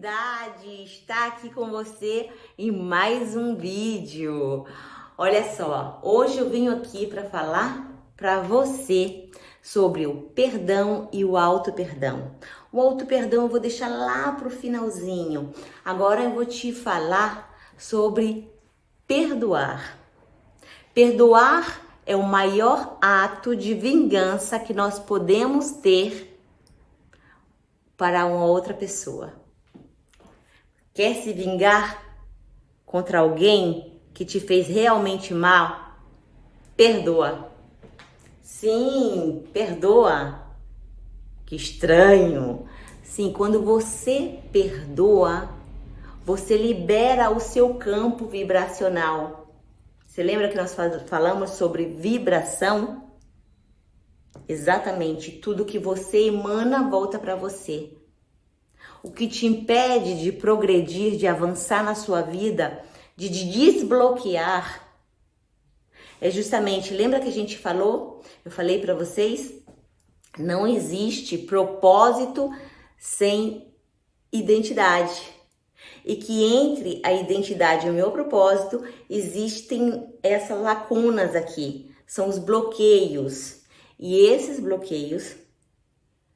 felicidade estar aqui com você em mais um vídeo. Olha só, hoje eu vim aqui para falar para você sobre o perdão e o auto-perdão. O auto-perdão eu vou deixar lá pro finalzinho. Agora eu vou te falar sobre perdoar. Perdoar é o maior ato de vingança que nós podemos ter para uma outra pessoa. Quer se vingar contra alguém que te fez realmente mal? Perdoa. Sim, perdoa. Que estranho. Sim, quando você perdoa, você libera o seu campo vibracional. Você lembra que nós falamos sobre vibração? Exatamente, tudo que você emana volta para você. O que te impede de progredir, de avançar na sua vida, de desbloquear, é justamente, lembra que a gente falou? Eu falei para vocês, não existe propósito sem identidade. E que entre a identidade e o meu propósito, existem essas lacunas aqui, são os bloqueios. E esses bloqueios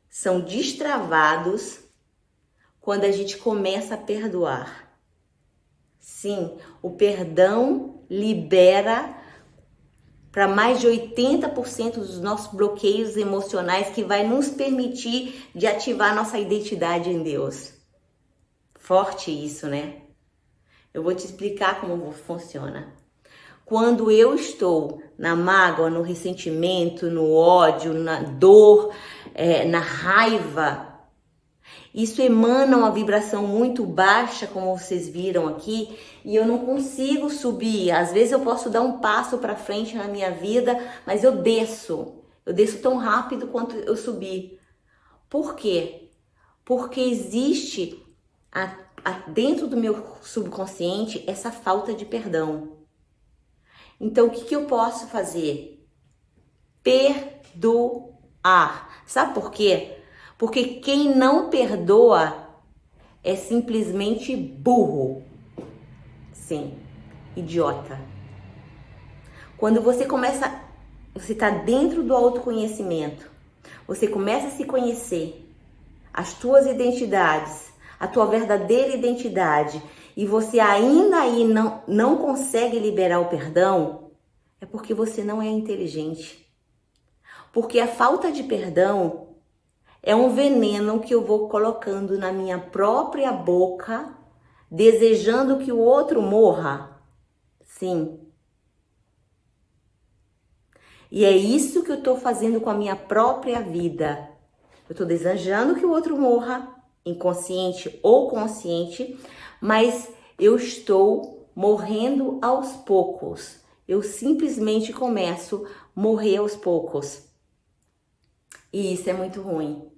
são destravados quando a gente começa a perdoar. Sim, o perdão libera para mais de 80% dos nossos bloqueios emocionais que vai nos permitir de ativar nossa identidade em Deus. Forte isso, né? Eu vou te explicar como funciona. Quando eu estou na mágoa, no ressentimento, no ódio, na dor, na raiva, isso emana uma vibração muito baixa, como vocês viram aqui, e eu não consigo subir. Às vezes eu posso dar um passo para frente na minha vida, mas eu desço. Eu desço tão rápido quanto eu subi. Por quê? Porque existe dentro do meu subconsciente essa falta de perdão. Então, o que eu posso fazer? Perdoar. Sabe por quê? Porque quem não perdoa é simplesmente burro. Sim, idiota. Quando você está dentro do autoconhecimento, você começa a se conhecer, as tuas identidades, a tua verdadeira identidade, e você ainda aí não consegue liberar o perdão, é porque você não é inteligente. Porque a falta de perdão é um veneno que eu vou colocando na minha própria boca, desejando que o outro morra. Sim. E é isso que eu estou fazendo com a minha própria vida. Eu estou desejando que o outro morra, inconsciente ou consciente, mas eu estou morrendo aos poucos. Eu simplesmente começo a morrer aos poucos. E isso é muito ruim.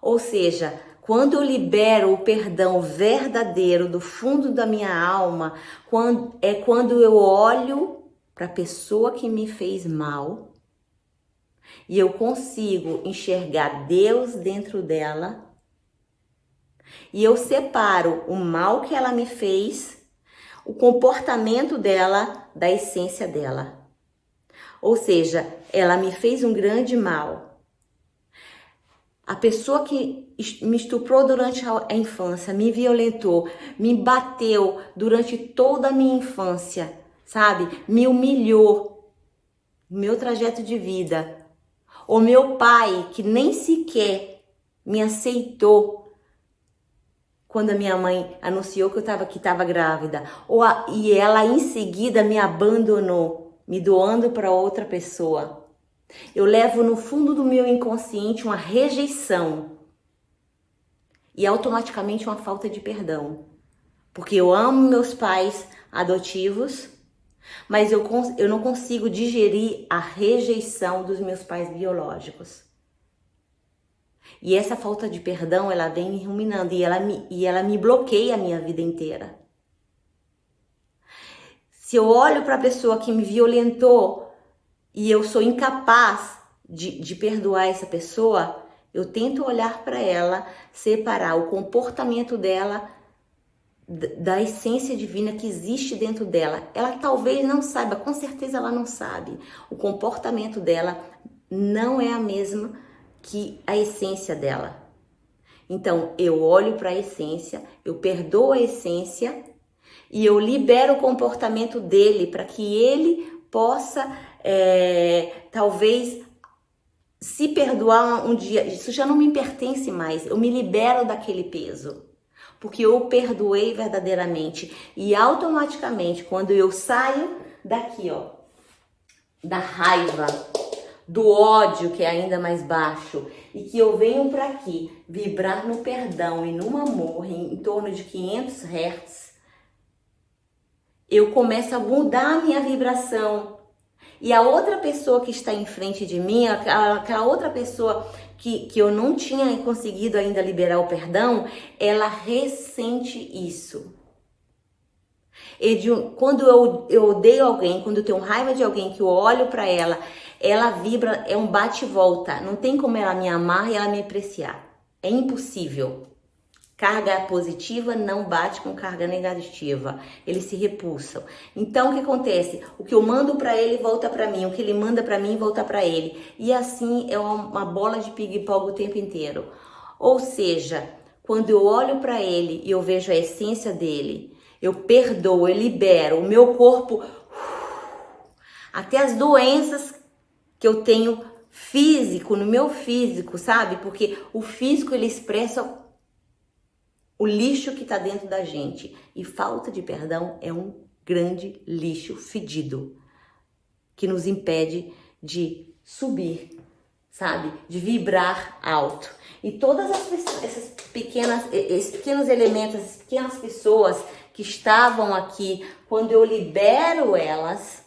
Ou seja, quando eu libero o perdão verdadeiro do fundo da minha alma, quando eu olho para a pessoa que me fez mal e eu consigo enxergar Deus dentro dela, e eu separo o mal que ela me fez, o comportamento dela, da essência dela. Ou seja, ela me fez um grande mal. A pessoa que me estuprou durante a infância, me violentou, me bateu durante toda a minha infância, sabe? Me humilhou no meu trajeto de vida. O meu pai, que nem sequer me aceitou quando a minha mãe anunciou que estava grávida. E ela em seguida me abandonou, me doando para outra pessoa. Eu levo no fundo do meu inconsciente uma rejeição e automaticamente uma falta de perdão. Porque eu amo meus pais adotivos, mas eu não consigo digerir a rejeição dos meus pais biológicos. E essa falta de perdão, ela vem me ruminando e ela me bloqueia a minha vida inteira. Se eu olho para a pessoa que me violentou e eu sou incapaz de perdoar essa pessoa, Eu tento olhar para ela, separar o comportamento dela da essência divina que existe dentro dela. Ela talvez não saiba, com certeza ela não sabe. O comportamento dela não é a mesma que a essência dela. Então, eu olho para a essência, eu perdoo a essência e eu libero o comportamento dele para que ele possa, talvez, se perdoar um dia. Isso já não me pertence mais, eu me libero daquele peso. Porque eu perdoei verdadeiramente. E automaticamente, quando eu saio daqui, ó, da raiva, do ódio, que é ainda mais baixo, e que eu venho para aqui vibrar no perdão e no amor em torno de 500 Hz, eu começo a mudar a minha vibração. E a outra pessoa que está em frente de mim, aquela outra pessoa que eu não tinha conseguido ainda liberar o perdão, ela ressente isso. Quando eu odeio alguém, quando eu tenho raiva de alguém, que eu olho para ela, ela vibra, é um bate e volta. Não tem como ela me amar e ela me apreciar. É impossível. Carga positiva não bate com carga negativa. Eles se repulsam. Então, o que acontece? O que eu mando para ele volta para mim. O que ele manda para mim volta para ele. E assim é uma bola de ping-pong o tempo inteiro. Ou seja, quando eu olho para ele e eu vejo a essência dele, eu perdoo, eu libero. O meu corpo, até as doenças que eu tenho físico, no meu físico, sabe? Porque o físico, ele expressa o lixo que está dentro da gente. E falta de perdão é um grande lixo fedido que nos impede de subir, sabe? De vibrar alto. E todas esses pequenos elementos, essas pequenas pessoas que estavam aqui, quando eu libero elas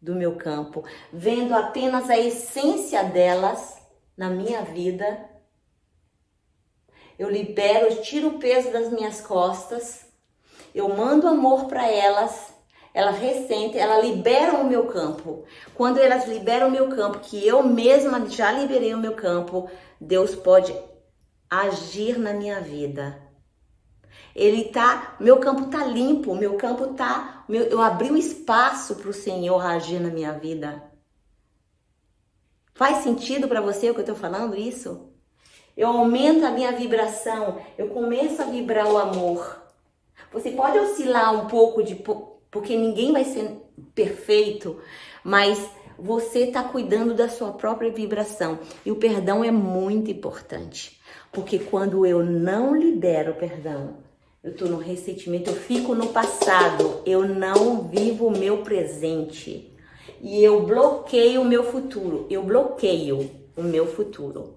do meu campo, vendo apenas a essência delas na minha vida, eu libero, eu tiro o peso das minhas costas, eu mando amor para elas, elas ressentem, elas liberam o meu campo. Quando elas liberam o meu campo, que eu mesma já liberei o meu campo, Deus pode agir na minha vida. Meu campo tá limpo, meu campo tá, eu abri um espaço para o Senhor agir na minha vida. Faz sentido para você o que eu tô falando isso? Eu aumento a minha vibração, eu começo a vibrar o amor. Você pode oscilar um pouco, porque ninguém vai ser perfeito, mas você está cuidando da sua própria vibração. E o perdão é muito importante, porque quando eu não libero o perdão, eu estou no ressentimento, eu fico no passado, eu não vivo o meu presente. E eu bloqueio o meu futuro, eu bloqueio o meu futuro.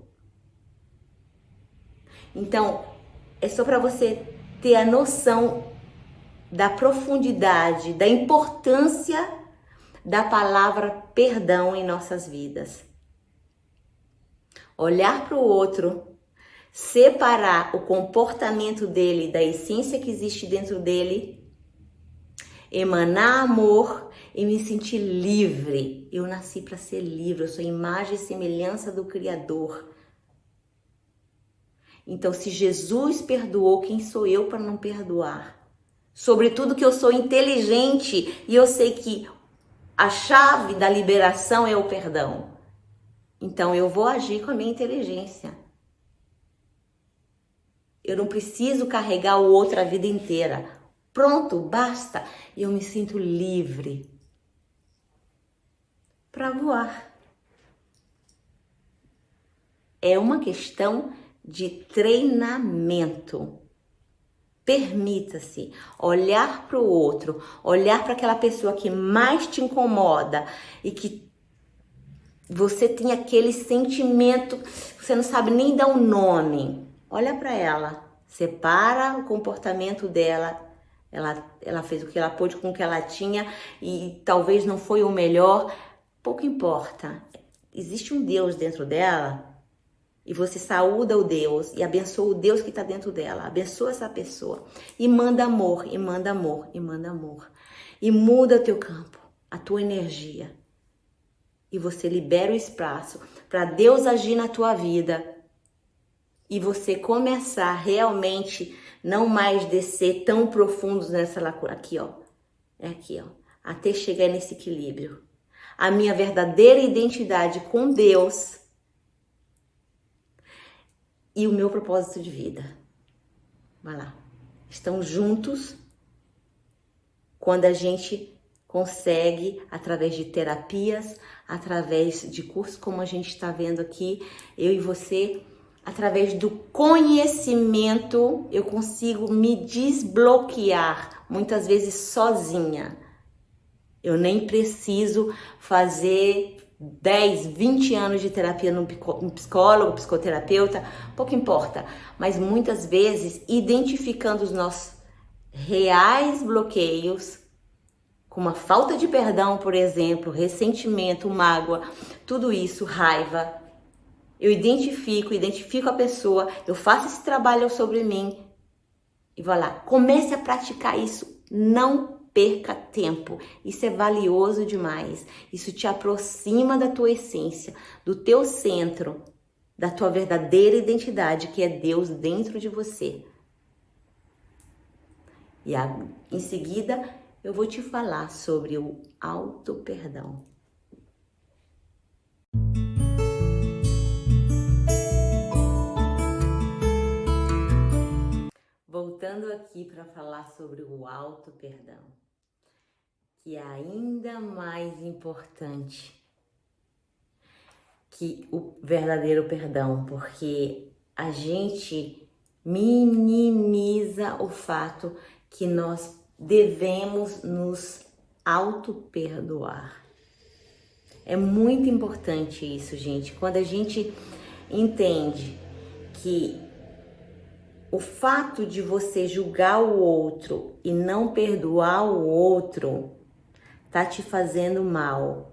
Então, é só para você ter a noção da profundidade, da importância da palavra perdão em nossas vidas. Olhar para o outro, separar o comportamento dele da essência que existe dentro dele, emanar amor e me sentir livre. Eu nasci para ser livre, eu sou imagem e semelhança do Criador. Então, se Jesus perdoou, quem sou eu para não perdoar? Sobretudo que eu sou inteligente e eu sei que a chave da liberação é o perdão. Então, eu vou agir com a minha inteligência. Eu não preciso carregar o outro a vida inteira. Pronto, basta. E eu me sinto livre para voar. É uma questão de treinamento. Permita-se olhar para o outro, olhar para aquela pessoa que mais te incomoda e que você tem aquele sentimento, você não sabe nem dar um nome. Olha para ela, separa o comportamento dela. Ela fez o que ela pôde com o que ela tinha e talvez não foi o melhor. Pouco importa. Existe um Deus dentro dela. E você saúda o Deus e abençoa o Deus que está dentro dela. Abençoa essa pessoa. E manda amor, e manda amor, e manda amor. E muda o teu campo, a tua energia. E você libera o espaço para Deus agir na tua vida. e você começar realmente não mais descer tão profundos nessa lacuna. Aqui, ó. É aqui, ó. Até chegar nesse equilíbrio. A minha verdadeira identidade com Deus e o meu propósito de vida. Vai lá. Estão juntos quando a gente consegue, através de terapias, através de cursos como a gente está vendo aqui, eu e você, através do conhecimento, eu consigo me desbloquear, muitas vezes sozinha. Eu nem preciso fazer 10, 20 anos de terapia num psicólogo, psicoterapeuta, pouco importa. Mas muitas vezes, identificando os nossos reais bloqueios, como a falta de perdão, por exemplo, ressentimento, mágoa, tudo isso, raiva, eu identifico a pessoa, eu faço esse trabalho sobre mim e vou lá, comece a praticar isso, não perca tempo, isso é valioso demais, isso te aproxima da tua essência, do teu centro, da tua verdadeira identidade, que é Deus dentro de você. E em seguida eu vou te falar sobre o auto-perdão. Voltando aqui para falar sobre o auto-perdão, que é ainda mais importante que o verdadeiro perdão, porque a gente minimiza o fato que nós devemos nos auto-perdoar. É muito importante isso, gente. Quando a gente entende que o fato de você julgar o outro e não perdoar o outro tá te fazendo mal.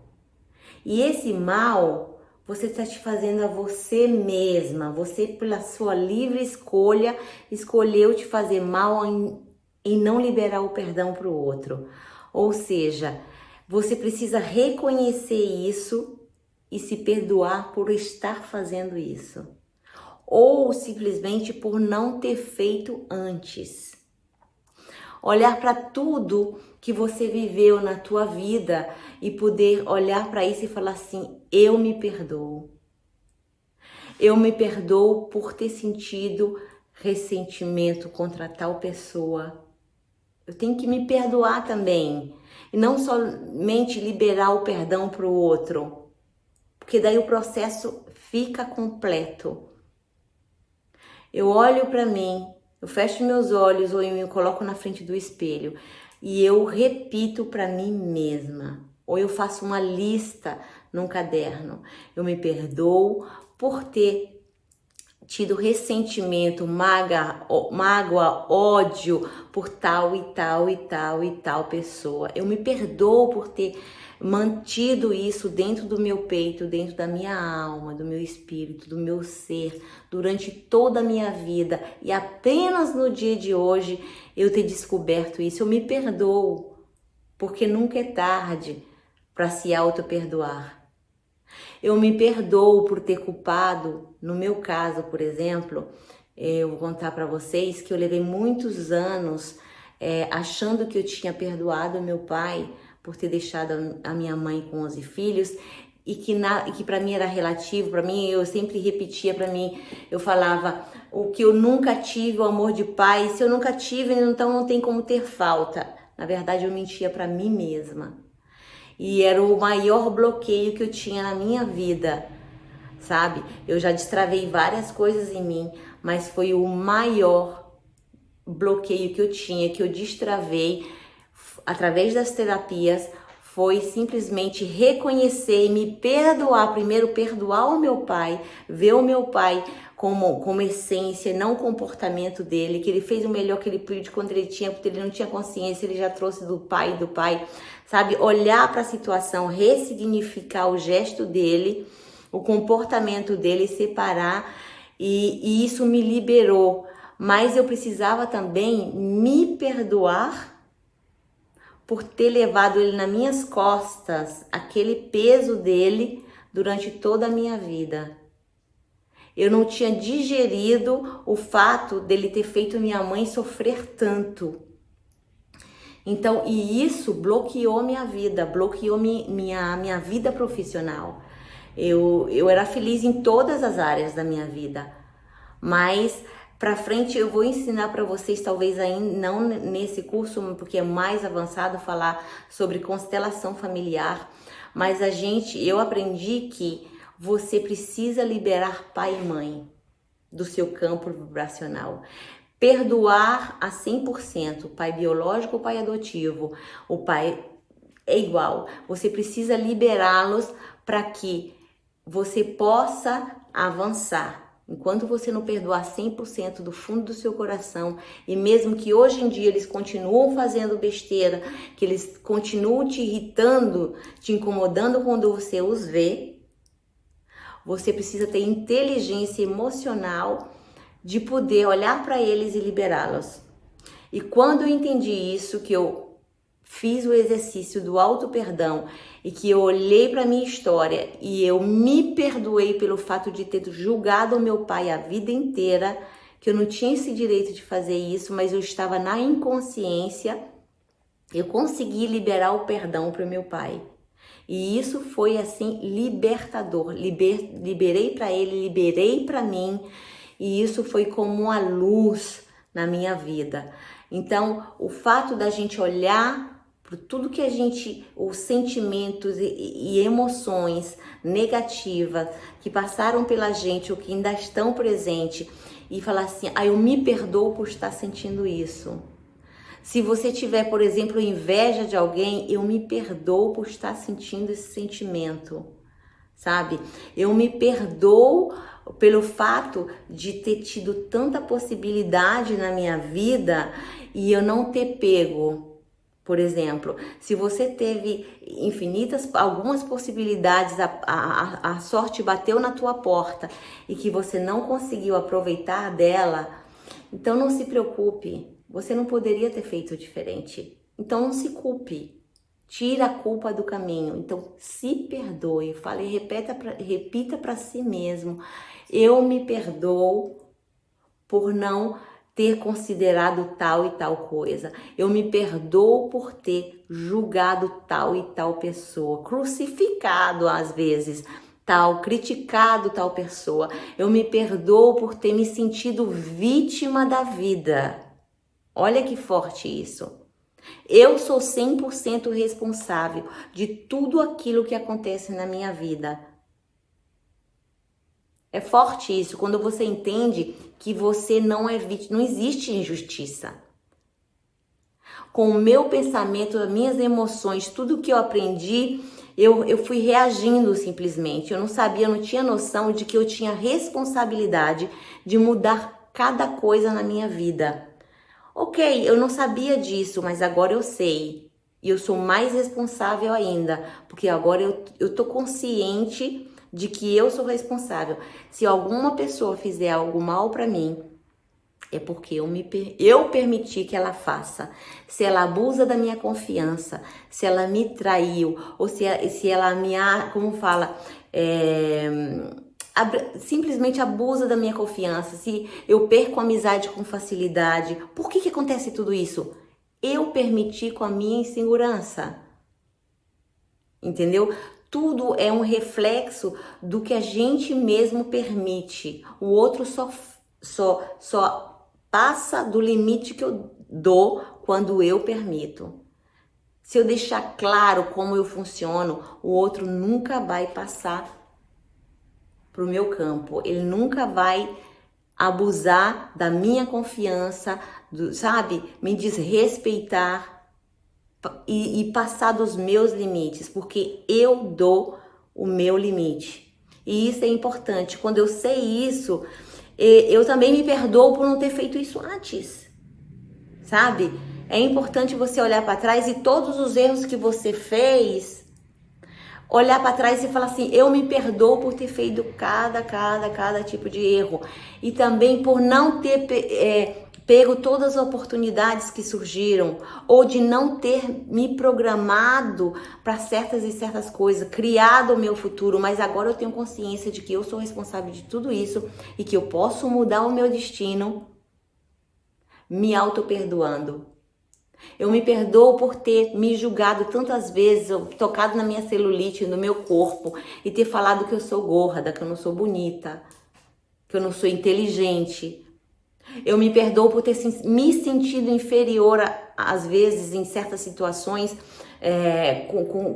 E esse mal você está te fazendo a você mesma. Você, pela sua livre escolha, escolheu te fazer mal em não liberar o perdão para o outro. Ou seja, você precisa reconhecer isso e se perdoar por estar fazendo isso. Ou simplesmente por não ter feito antes. Olhar para tudo que você viveu na tua vida e poder olhar para isso e falar assim, eu me perdoo. Eu me perdoo por ter sentido ressentimento contra tal pessoa. Eu tenho que me perdoar também. E não somente liberar o perdão para o outro. Porque daí o processo fica completo. Eu olho para mim, eu fecho meus olhos ou eu me coloco na frente do espelho e eu repito para mim mesma. Ou eu faço uma lista num caderno. Eu me perdoo por ter tido ressentimento, mágoa, ódio por tal e tal e tal e tal pessoa. Eu me perdoo por ter mantido isso dentro do meu peito, dentro da minha alma, do meu espírito, do meu ser, durante toda a minha vida. E apenas no dia de hoje eu ter descoberto isso. Eu me perdoo, porque nunca é tarde para se auto-perdoar. Eu me perdoo por ter culpado, no meu caso, por exemplo, eu vou contar para vocês que eu levei muitos anos achando que eu tinha perdoado meu pai por ter deixado a minha mãe com 11 filhos e que para mim era relativo, para mim eu sempre repetia para mim, eu falava o que eu nunca tive, o amor de pai, se eu nunca tive, então não tem como ter falta. Na verdade eu mentia para mim mesma. E era o maior bloqueio que eu tinha na minha vida, sabe? Eu já destravei várias coisas em mim, mas foi o maior bloqueio que eu tinha, que eu destravei através das terapias, foi simplesmente reconhecer e me perdoar. Primeiro, perdoar o meu pai, ver o meu pai como essência, não o comportamento dele, que ele fez o melhor que ele pôde quando ele tinha, porque ele não tinha consciência, ele já trouxe do pai, sabe? Olhar para a situação, ressignificar o gesto dele, o comportamento dele, separar, e isso me liberou. Mas eu precisava também me perdoar por ter levado ele nas minhas costas, aquele peso dele durante toda a minha vida. Eu não tinha digerido o fato dele ter feito minha mãe sofrer tanto. Então, e isso bloqueou minha vida, bloqueou minha vida profissional. Eu era feliz em todas as áreas da minha vida, mas para frente eu vou ensinar para vocês, talvez ainda não nesse curso, porque é mais avançado, falar sobre constelação familiar, mas eu aprendi que você precisa liberar pai e mãe do seu campo vibracional. Perdoar a 100%, o pai biológico ou pai adotivo, o pai é igual. Você precisa liberá-los para que você possa avançar. Enquanto você não perdoar 100% do fundo do seu coração, e mesmo que hoje em dia eles continuam fazendo besteira, que eles continuam te irritando, te incomodando quando você os vê, você precisa ter inteligência emocional de poder olhar para eles e liberá-los. E quando eu entendi isso, que eu fiz o exercício do auto-perdão e que eu olhei para minha história e eu me perdoei pelo fato de ter julgado o meu pai a vida inteira, que eu não tinha esse direito de fazer isso, mas eu estava na inconsciência, eu consegui liberar o perdão para o meu pai. E isso foi assim libertador. Liberei para ele, liberei para mim. E isso foi como uma luz na minha vida. Então, o fato da gente olhar para tudo que os sentimentos e emoções negativas que passaram pela gente ou que ainda estão presentes e falar assim, eu me perdoo por estar sentindo isso. Se você tiver, por exemplo, inveja de alguém, eu me perdoo por estar sentindo esse sentimento, sabe? Eu me perdoo pelo fato de ter tido tanta possibilidade na minha vida e eu não ter pego. Por exemplo, se você teve algumas possibilidades, a sorte bateu na tua porta e que você não conseguiu aproveitar dela, então não se preocupe, você não poderia ter feito diferente. Então não se culpe. Tira a culpa do caminho. Então, se perdoe. Repita para si mesmo. Eu me perdoo por não ter considerado tal e tal coisa. Eu me perdoo por ter julgado tal e tal pessoa. Crucificado, às vezes, criticado tal pessoa. Eu me perdoo por ter me sentido vítima da vida. Olha que forte isso. Eu sou 100% responsável de tudo aquilo que acontece na minha vida. É forte isso, quando você entende que você não é vítima, não existe injustiça. Com o meu pensamento, as minhas emoções, tudo que eu aprendi, eu fui reagindo simplesmente. Eu não sabia, eu não tinha noção de que eu tinha responsabilidade de mudar cada coisa na minha vida. Ok, eu não sabia disso, mas agora eu sei. E eu sou mais responsável ainda, porque agora eu tô consciente de que eu sou responsável. Se alguma pessoa fizer algo mal para mim, é porque eu permiti que ela faça. Se ela abusa da minha confiança, se ela me traiu, ou se ela me, simplesmente abusa da minha confiança, se eu perco a amizade com facilidade. Por que acontece tudo isso? Eu permiti com a minha insegurança. Entendeu? Tudo é um reflexo do que a gente mesmo permite. O outro só passa do limite que eu dou quando eu permito. Se eu deixar claro como eu funciono, o outro nunca vai passar pro meu campo. Ele nunca vai abusar da minha confiança, me desrespeitar e passar dos meus limites, porque eu dou o meu limite. E isso é importante. Quando eu sei isso, eu também me perdoo por não ter feito isso antes, sabe? É importante você olhar para trás e todos os erros que você fez, olhar para trás e falar assim, eu me perdoo por ter feito cada tipo de erro. E também por não ter pego todas as oportunidades que surgiram, ou de não ter me programado para certas e certas coisas, criado o meu futuro, mas agora eu tenho consciência de que eu sou responsável de tudo isso e que eu posso mudar o meu destino me auto-perdoando. Eu me perdoo por ter me julgado tantas vezes, tocado na minha celulite, no meu corpo, e ter falado que eu sou gorda, que eu não sou bonita, que eu não sou inteligente. Eu me perdoo por ter me sentido inferior, às vezes, em certas situações,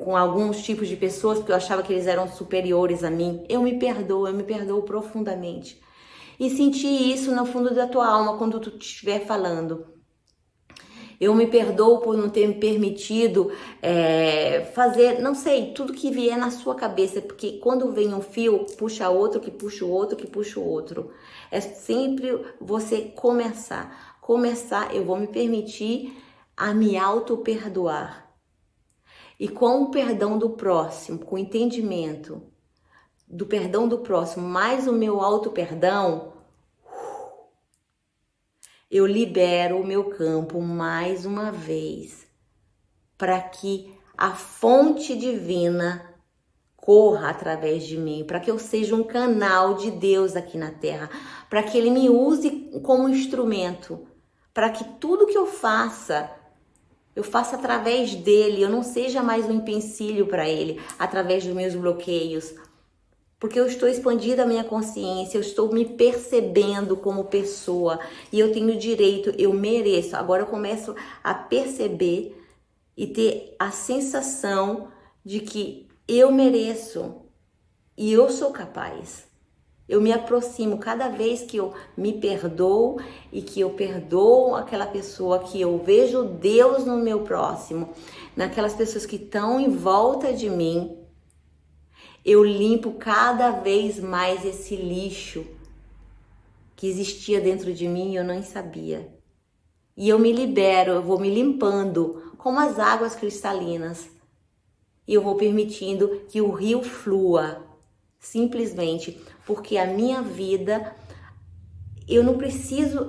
com alguns tipos de pessoas, porque eu achava que eles eram superiores a mim. Eu me perdoo profundamente. E sentir isso no fundo da tua alma quando tu estiver falando. Eu me perdoo por não ter me permitido fazer, não sei, tudo que vier na sua cabeça, porque quando vem um fio, puxa outro, que puxa o outro, que puxa o outro. É sempre você começar. Eu vou me permitir a me auto-perdoar. E com o perdão do próximo, com o entendimento do perdão do próximo, mais o meu auto-perdão, eu libero o meu campo mais uma vez, para que a fonte divina corra através de mim, para que eu seja um canal de Deus aqui na Terra, para que Ele me use como instrumento, para que tudo que eu faça através dEle, eu não seja mais um empecilho para Ele, através dos meus bloqueios, porque eu estou expandindo a minha consciência, eu estou me percebendo como pessoa e eu tenho direito, eu mereço. Agora eu começo a perceber e ter a sensação de que eu mereço e eu sou capaz. Eu me aproximo cada vez que eu me perdoo e que eu perdoo aquela pessoa, que eu vejo Deus no meu próximo, naquelas pessoas que estão em volta de mim. Eu limpo cada vez mais esse lixo que existia dentro de mim e eu nem sabia. E eu me libero, eu vou me limpando como as águas cristalinas. E eu vou permitindo que o rio flua, simplesmente, porque a minha vida, eu não preciso,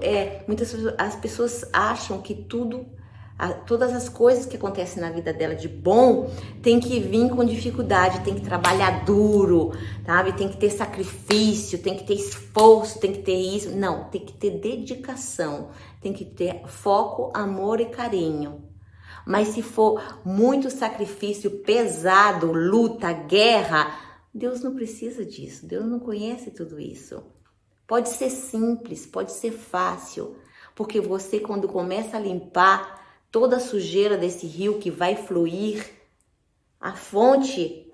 as pessoas acham que todas as coisas que acontecem na vida dela de bom tem que vir com dificuldade, tem que trabalhar duro, sabe? Tem que ter sacrifício, tem que ter esforço, tem que ter isso. Não, tem que ter dedicação, tem que ter foco, amor e carinho. Mas se for muito sacrifício pesado, luta, guerra, Deus não precisa disso, Deus não conhece tudo isso. Pode ser simples, pode ser fácil, porque você, quando começa a limpar toda a sujeira desse rio que vai fluir, a fonte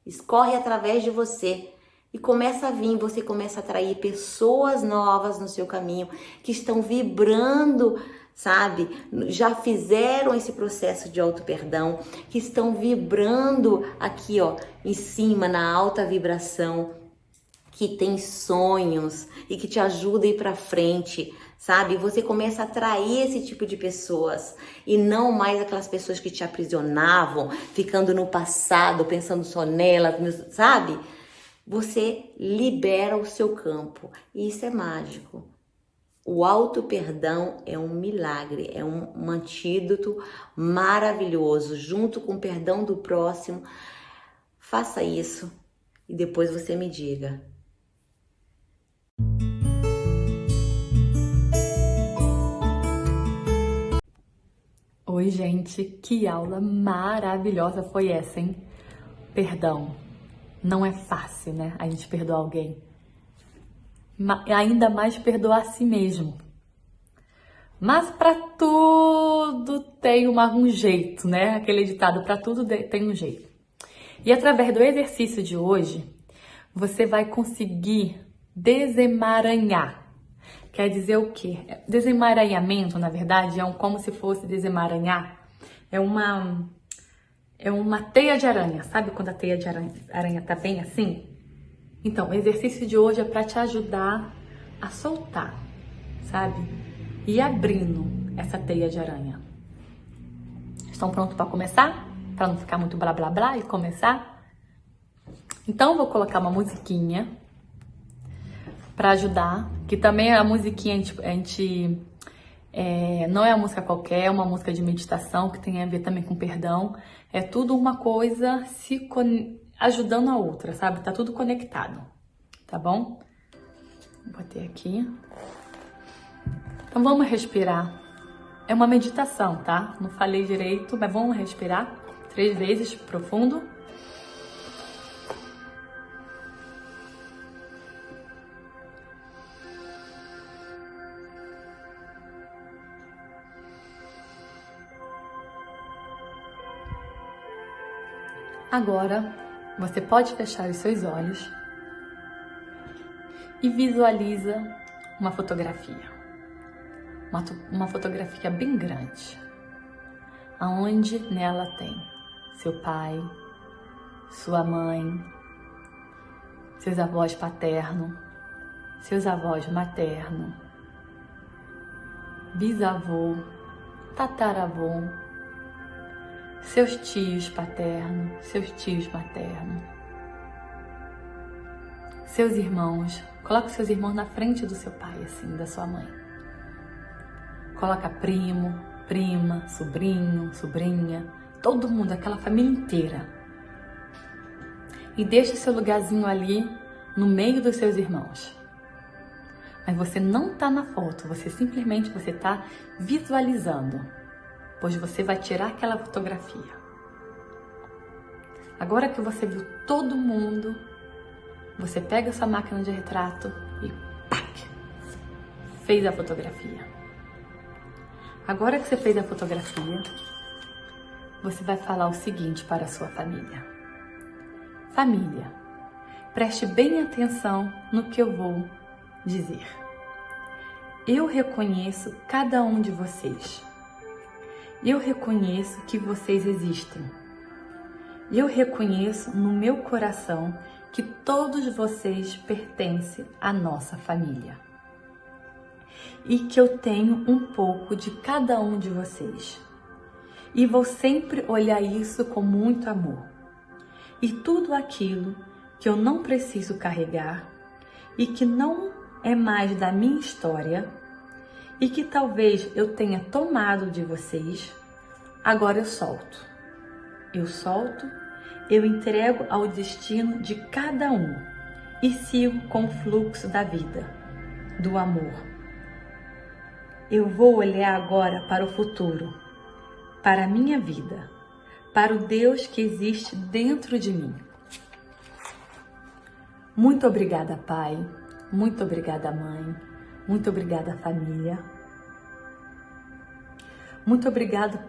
escorre através de você e começa a vir, você começa a atrair pessoas novas no seu caminho que estão vibrando, sabe? Já fizeram esse processo de auto-perdão, que estão vibrando aqui, ó, em cima, na alta vibração, que tem sonhos e que te ajuda a ir pra frente, sabe? Você começa a atrair esse tipo de pessoas e não mais aquelas pessoas que te aprisionavam, ficando no passado, pensando só nelas, sabe? Você libera o seu campo e isso é mágico. O auto-perdão é um milagre, é um antídoto maravilhoso, junto com o perdão do próximo. Faça isso e depois você me diga. Oi, gente, que aula maravilhosa foi essa, hein? Perdão. Não é fácil, né? A gente perdoar alguém. Ainda mais perdoar a si mesmo. Mas para tudo tem um jeito, né? Aquele ditado, para tudo tem um jeito. E através do exercício de hoje, você vai conseguir desemaranhar. Quer dizer o quê? Desemaranhamento, na verdade, como se fosse desemaranhar. É uma teia de aranha. Sabe quando a teia de aranha tá bem assim? Então, o exercício de hoje é para te ajudar a soltar, sabe? E abrindo essa teia de aranha. Estão prontos para começar? Para não ficar muito blá blá blá e começar? Então, vou colocar uma musiquinha para ajudar, que também a musiquinha não é uma música qualquer, é uma música de meditação que tem a ver também com perdão. É tudo uma coisa ajudando a outra, sabe? Tá tudo conectado, tá bom? Vou bater aqui. Então vamos respirar. É uma meditação, tá? Não falei direito, mas vamos respirar 3 vezes profundo. Agora, você pode fechar os seus olhos e visualiza uma fotografia. Uma fotografia bem grande, aonde nela tem seu pai, sua mãe, seus avós paternos, seus avós maternos, bisavô, tataravô, seus tios paternos, seus tios maternos, seus irmãos. Coloque seus irmãos na frente do seu pai, assim, da sua mãe. Coloca primo, prima, sobrinho, sobrinha, todo mundo, aquela família inteira. E deixa seu lugarzinho ali no meio dos seus irmãos. Mas você não tá na foto, você simplesmente tá visualizando, pois você vai tirar aquela fotografia. Agora que você viu todo mundo, você pega a sua máquina de retrato e pac, fez a fotografia. Agora que você fez a fotografia, você vai falar o seguinte para a sua família. Família, preste bem atenção no que eu vou dizer. Eu reconheço cada um de vocês. Eu reconheço que vocês existem. Eu reconheço no meu coração que todos vocês pertencem à nossa família. E que eu tenho um pouco de cada um de vocês. E vou sempre olhar isso com muito amor. E tudo aquilo que eu não preciso carregar e que não é mais da minha história e que talvez eu tenha tomado de vocês, agora eu solto. Eu solto, eu entrego ao destino de cada um e sigo com o fluxo da vida, do amor. Eu vou olhar agora para o futuro, para a minha vida, para o Deus que existe dentro de mim. Muito obrigada, Pai. Muito obrigada, Mãe. Muito obrigada, família. Muito obrigada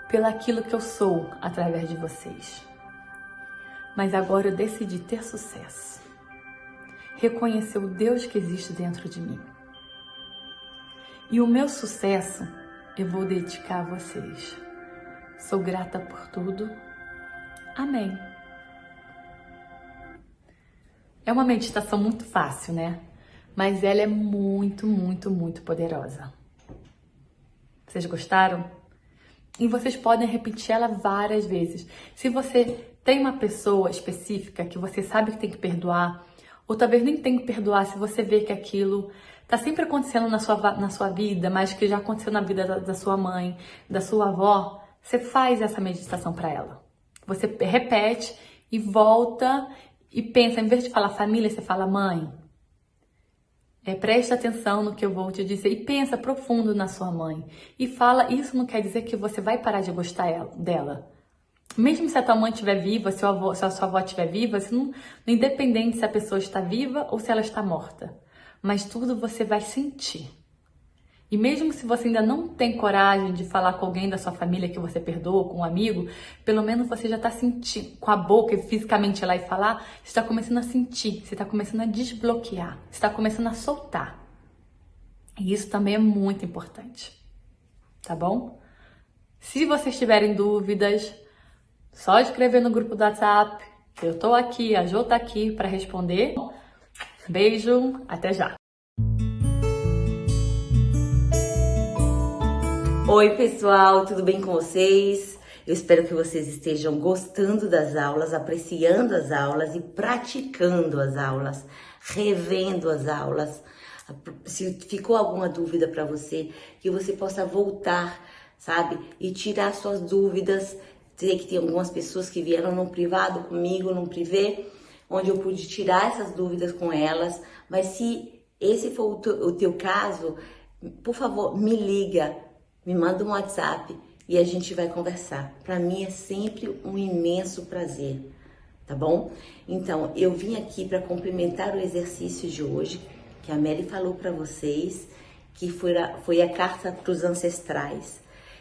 pelaquilo que eu sou através de vocês. Mas agora eu decidi ter sucesso. Reconhecer o Deus que existe dentro de mim. E o meu sucesso eu vou dedicar a vocês. Sou grata por tudo. Amém. É uma meditação muito fácil, né? Mas ela é muito, muito, muito poderosa. Vocês gostaram? E vocês podem repetir ela várias vezes. Se você tem uma pessoa específica que você sabe que tem que perdoar, ou talvez nem tem que perdoar se você vê que aquilo tá sempre acontecendo na sua vida, mas que já aconteceu na vida da sua mãe, da sua avó, você faz essa meditação para ela. Você repete e volta e pensa, em vez de falar família, você fala mãe. Presta atenção no que eu vou te dizer e pensa profundo na sua mãe. E fala, isso não quer dizer que você vai parar de gostar dela. Mesmo se a tua mãe estiver viva, se a sua avó estiver viva, independente se a pessoa está viva ou se ela está morta. Mas tudo você vai sentir. E mesmo se você ainda não tem coragem de falar com alguém da sua família que você perdoa, com um amigo, pelo menos você já está sentindo, com a boca e fisicamente ir lá e falar, você está começando a sentir, você está começando a desbloquear, você está começando a soltar. E isso também é muito importante, tá bom? Se vocês tiverem dúvidas, só escrever no grupo do WhatsApp, que eu tô aqui, a Jo tá aqui para responder. Beijo, até já! Oi pessoal, tudo bem com vocês? Eu espero que vocês estejam gostando das aulas, apreciando as aulas e praticando as aulas, revendo as aulas. Se ficou alguma dúvida para você, que você possa voltar, sabe? E tirar suas dúvidas. Sei que tem algumas pessoas que vieram no privado comigo, no privê, onde eu pude tirar essas dúvidas com elas. Mas se esse for o teu caso, por favor, me liga, me manda um WhatsApp e a gente vai conversar. Para mim é sempre um imenso prazer, tá bom? Então, eu vim aqui para complementar o exercício de hoje, que a Mary falou para vocês, que foi a carta para os ancestrais.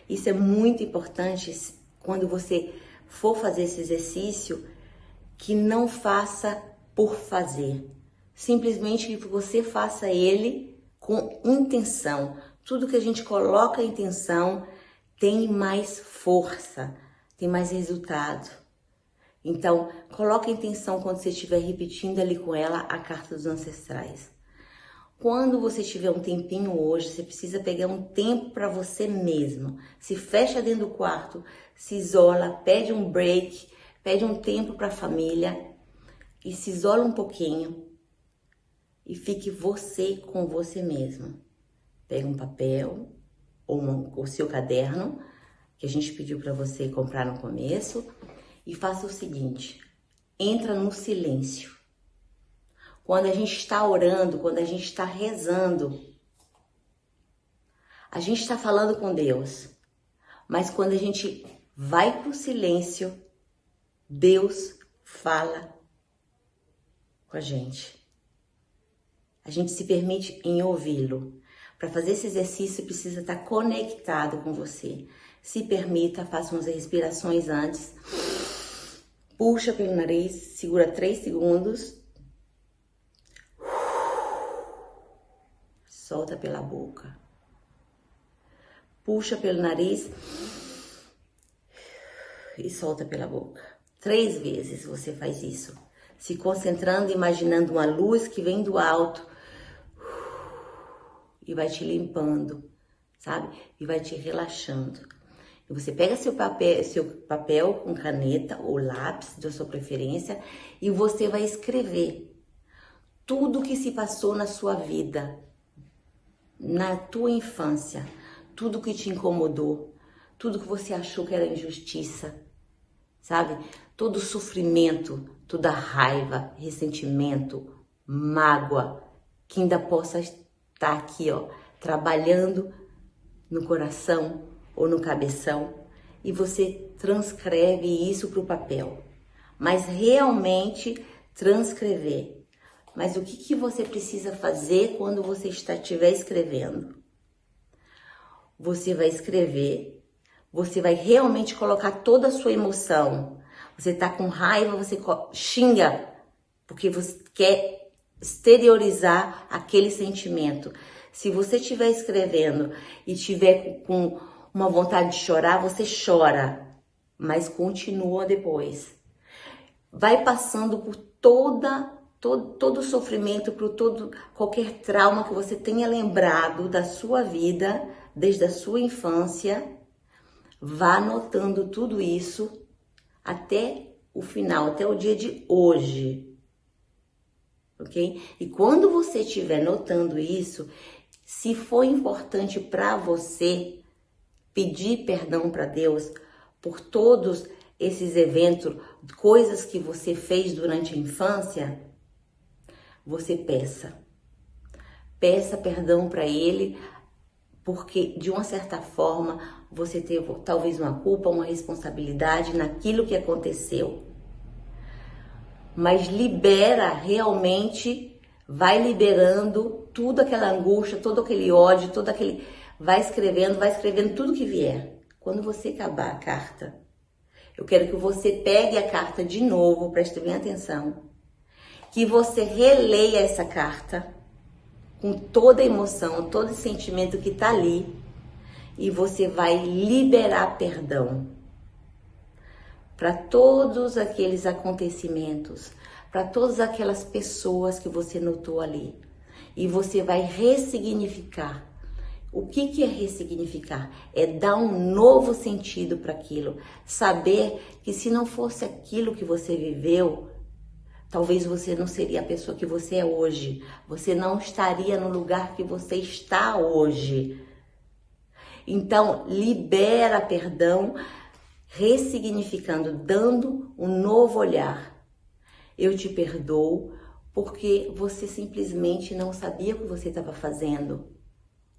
Isso é muito importante quando você for fazer esse exercício, que não faça por fazer. Simplesmente que você faça ele com intenção. Tudo que a gente coloca em intenção tem mais força, tem mais resultado. Então, coloque a intenção quando você estiver repetindo ali com ela a carta dos ancestrais. Quando você tiver um tempinho hoje, você precisa pegar um tempo para você mesmo. Se fecha dentro do quarto, se isola, pede um break, pede um tempo para a família e se isola um pouquinho e fique você com você mesmo. Pega um papel ou o seu caderno, que a gente pediu para você comprar no começo, e faça o seguinte: entra no silêncio. Quando a gente está orando, quando a gente está rezando, a gente está falando com Deus. Mas quando a gente vai para o silêncio, Deus fala com a gente. A gente se permite em ouvi-lo. Para fazer esse exercício, precisa estar conectado com você. Se permita, faça umas respirações antes. Puxa pelo nariz, segura 3 segundos. Solta pela boca. Puxa pelo nariz e solta pela boca. 3 vezes você faz isso. Se concentrando, imaginando uma luz que vem do alto e vai te limpando, sabe? E vai te relaxando. E você pega seu papel com caneta ou lápis, da sua preferência, e você vai escrever tudo que se passou na sua vida, na tua infância, tudo que te incomodou, tudo que você achou que era injustiça, sabe? Todo sofrimento, toda raiva, ressentimento, mágoa, que ainda possa estar aqui, ó, trabalhando no coração ou no cabeção, e você transcreve isso para o papel. Mas realmente transcrever. Mas o que você precisa fazer quando você estiver escrevendo? Você vai escrever, você vai realmente colocar toda a sua emoção. Você tá com raiva, você xinga, porque você quer exteriorizar aquele sentimento. Se você estiver escrevendo e estiver com uma vontade de chorar, você chora, mas continua depois. Vai passando por todo o sofrimento, por qualquer trauma que você tenha lembrado da sua vida, desde a sua infância. Vá anotando tudo isso até o final, até o dia de hoje, ok? E quando você estiver notando isso, se for importante para você pedir perdão para Deus por todos esses eventos, coisas que você fez durante a infância, você peça. Peça perdão para Ele, porque de uma certa forma você teve talvez uma culpa, uma responsabilidade naquilo que aconteceu. Mas libera realmente, vai liberando tudo aquela angústia, todo aquele ódio, vai escrevendo tudo que vier. Quando você acabar a carta, eu quero que você pegue a carta de novo, preste bem atenção, que você releia essa carta com toda a emoção, todo o sentimento que tá ali, e você vai liberar perdão para todos aqueles acontecimentos, para todas aquelas pessoas que você notou ali. E você vai ressignificar O que é ressignificar? É dar um novo sentido para aquilo. Saber que se não fosse aquilo que você viveu, talvez você não seria a pessoa que você é hoje. Você não estaria no lugar que você está hoje. Então, libera perdão, ressignificando, dando um novo olhar. Eu te perdoo porque você simplesmente não sabia o que você estava fazendo.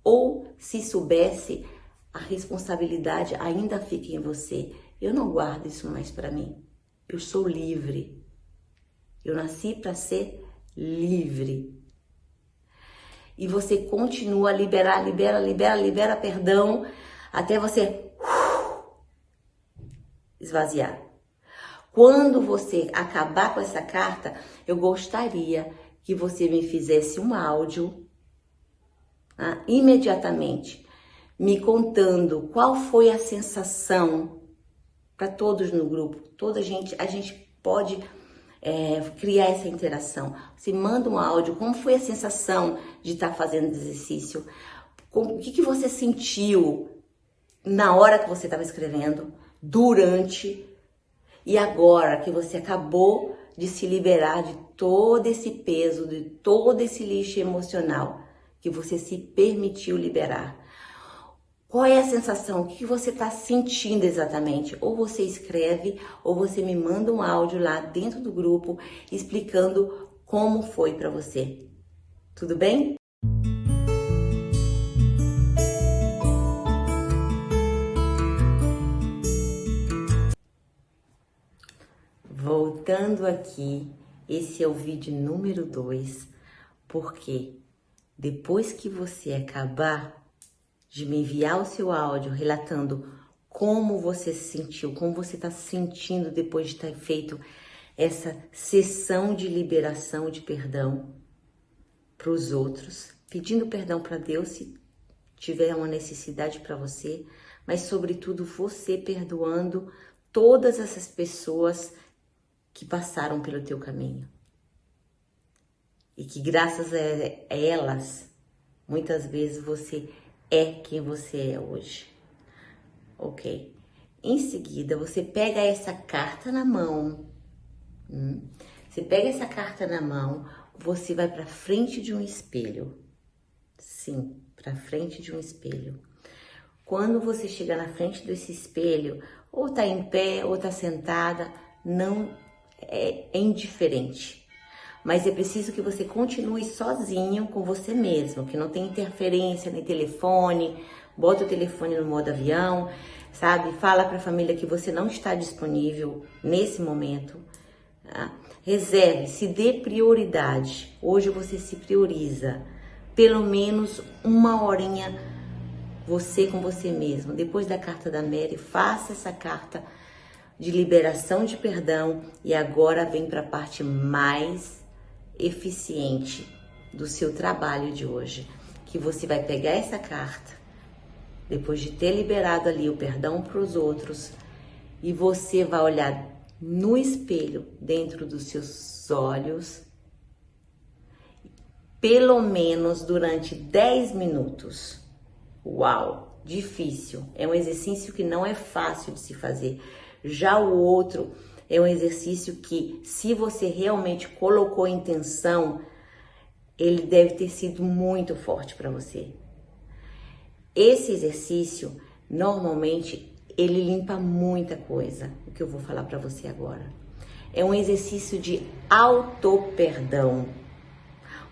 Ou, se soubesse, a responsabilidade ainda fica em você. Eu não guardo isso mais para mim. Eu sou livre. Eu nasci para ser livre. E você continua a libera perdão, até você esvaziar. Quando você acabar com essa carta, eu gostaria que você me fizesse um áudio, imediatamente, me contando qual foi a sensação para todos no grupo. Toda a gente pode criar essa interação. Você manda um áudio, como foi a sensação de estar fazendo exercício? O que você sentiu na hora que você estava escrevendo, durante e agora que você acabou de se liberar de todo esse peso, de todo esse lixo emocional que você se permitiu liberar. Qual é a sensação? O que você está sentindo exatamente? Ou você escreve, ou você me manda um áudio lá dentro do grupo explicando como foi para você. Tudo bem? Voltando aqui, esse é o vídeo número 2, porque depois que você acabar de me enviar o seu áudio relatando como você se sentiu, como você está se sentindo depois de ter feito essa sessão de liberação de perdão para os outros, pedindo perdão para Deus se tiver uma necessidade para você, mas sobretudo você perdoando todas essas pessoas que passaram pelo teu caminho. E que graças a elas, muitas vezes você é quem você é hoje. Ok? Em seguida, você pega essa carta na mão. Você pega essa carta na mão, você vai para frente de um espelho. Sim, para frente de um espelho. Quando você chegar na frente desse espelho, ou tá em pé, ou tá sentada, não é indiferente. Mas é preciso que você continue sozinho com você mesmo, que não tem interferência nem telefone, bota o telefone no modo avião, sabe? Fala para a família que você não está disponível nesse momento. Tá? Reserve, se dê prioridade. Hoje você se prioriza. Pelo menos uma horinha você com você mesmo. Depois da carta da Mary, faça essa carta de liberação de perdão e agora vem para a parte mais eficiente do seu trabalho de hoje, que você vai pegar essa carta, depois de ter liberado ali o perdão para os outros, e você vai olhar no espelho, dentro dos seus olhos, pelo menos durante 10 minutos. Uau, difícil, é um exercício que não é fácil de se fazer. Já o outro é um exercício que, se você realmente colocou intenção, ele deve ter sido muito forte para você. Esse exercício, normalmente, ele limpa muita coisa, o que eu vou falar para você agora. É um exercício de auto-perdão,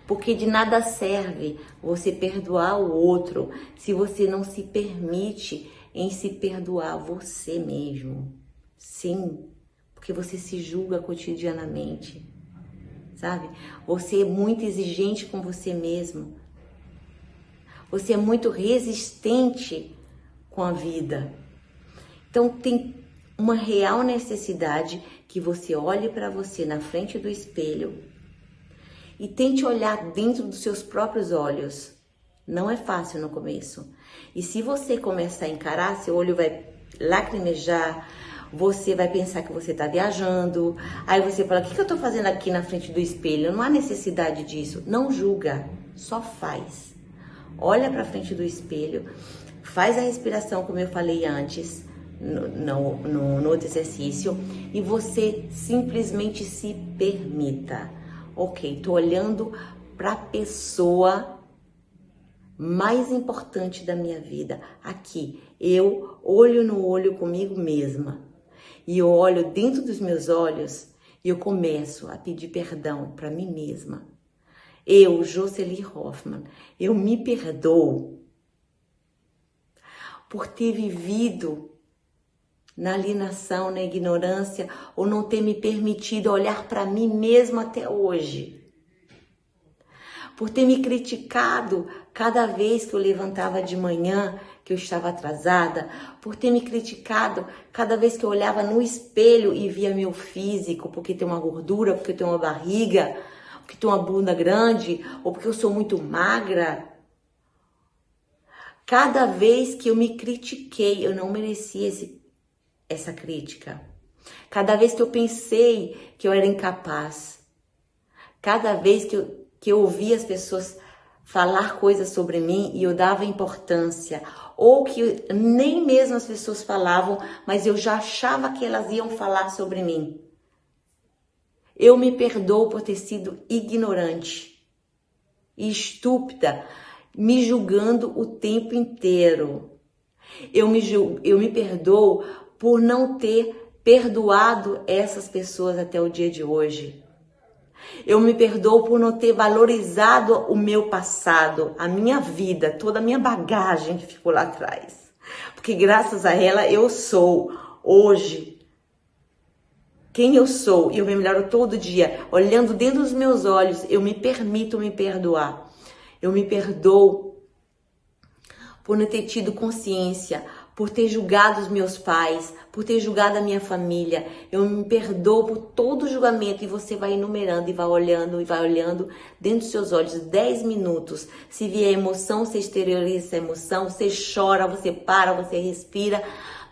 porque de nada serve você perdoar o outro se você não se permite em se perdoar você mesmo. Sim, porque você se julga cotidianamente, sabe? Você é muito exigente com você mesmo. Você é muito resistente com a vida. Então tem uma real necessidade que você olhe para você na frente do espelho e tente olhar dentro dos seus próprios olhos. Não é fácil no começo. E se você começar a encarar, seu olho vai lacrimejar, você vai pensar que você está viajando, aí você fala, o que eu estou fazendo aqui na frente do espelho? Não há necessidade disso. Não julga, só faz. olha para frente do espelho, faz a respiração como eu falei antes, no outro exercício, e você simplesmente se permita. Ok, tô olhando para a pessoa mais importante da minha vida. Aqui, eu olho no olho comigo mesma. E eu olho dentro dos meus olhos e eu começo a pedir perdão para mim mesma. Eu, Jocely Hoffmann, eu me perdoo por ter vivido na alienação, na ignorância, ou não ter me permitido olhar para mim mesma até hoje. Por ter me criticado cada vez que eu levantava de manhã, que eu estava atrasada, por ter me criticado cada vez que eu olhava no espelho e via meu físico, porque tem uma gordura, porque eu tenho uma barriga, porque tenho uma bunda grande, ou porque eu sou muito magra. Cada vez que eu me critiquei, eu não merecia essa crítica. Cada vez que eu pensei que eu era incapaz, cada vez que eu ouvia as pessoas falar coisas sobre mim e eu dava importância, ou que nem mesmo as pessoas falavam, mas eu já achava que elas iam falar sobre mim. Eu me perdoo por ter sido ignorante e estúpida, me julgando o tempo inteiro. Eu me perdoo por não ter perdoado essas pessoas até o dia de hoje. Eu me perdoo por não ter valorizado o meu passado, a minha vida, toda a minha bagagem que ficou lá atrás. Porque graças a ela eu sou hoje quem eu sou e eu me melhoro todo dia. Olhando dentro dos meus olhos, eu me permito me perdoar. Eu me perdoo por não ter tido consciência, por ter julgado os meus pais, por ter julgado a minha família. Eu me perdoo por todo o julgamento e você vai enumerando e vai olhando dentro dos seus olhos 10 minutos. Se vier emoção, você exterioriza essa emoção, você chora, você para, você respira,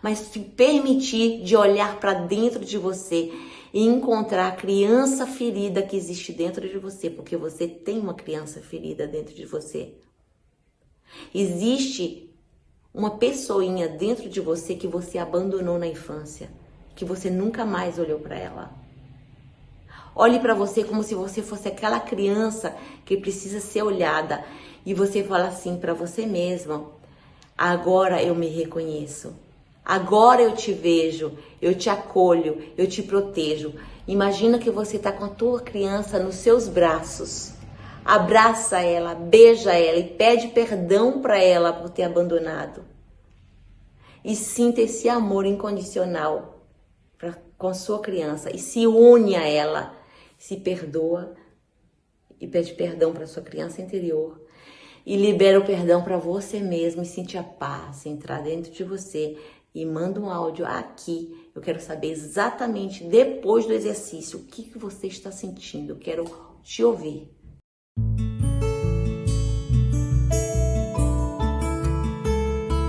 mas se permitir de olhar para dentro de você e encontrar a criança ferida que existe dentro de você, porque você tem uma criança ferida dentro de você. Existe uma pessoinha dentro de você que você abandonou na infância, que você nunca mais olhou para ela. Olhe para você como se você fosse aquela criança que precisa ser olhada e você fala assim para você mesma: agora eu me reconheço, agora eu te vejo, eu te acolho, eu te protejo. Imagina que você está com a tua criança nos seus braços. Abraça ela, beija ela e pede perdão para ela por ter abandonado. E sinta esse amor incondicional com a sua criança e se une a ela, se perdoa e pede perdão para sua criança interior e libera o perdão para você mesmo e sentir a paz, entrar dentro de você e manda um áudio aqui. Eu quero saber exatamente depois do exercício o que você está sentindo. Eu quero te ouvir.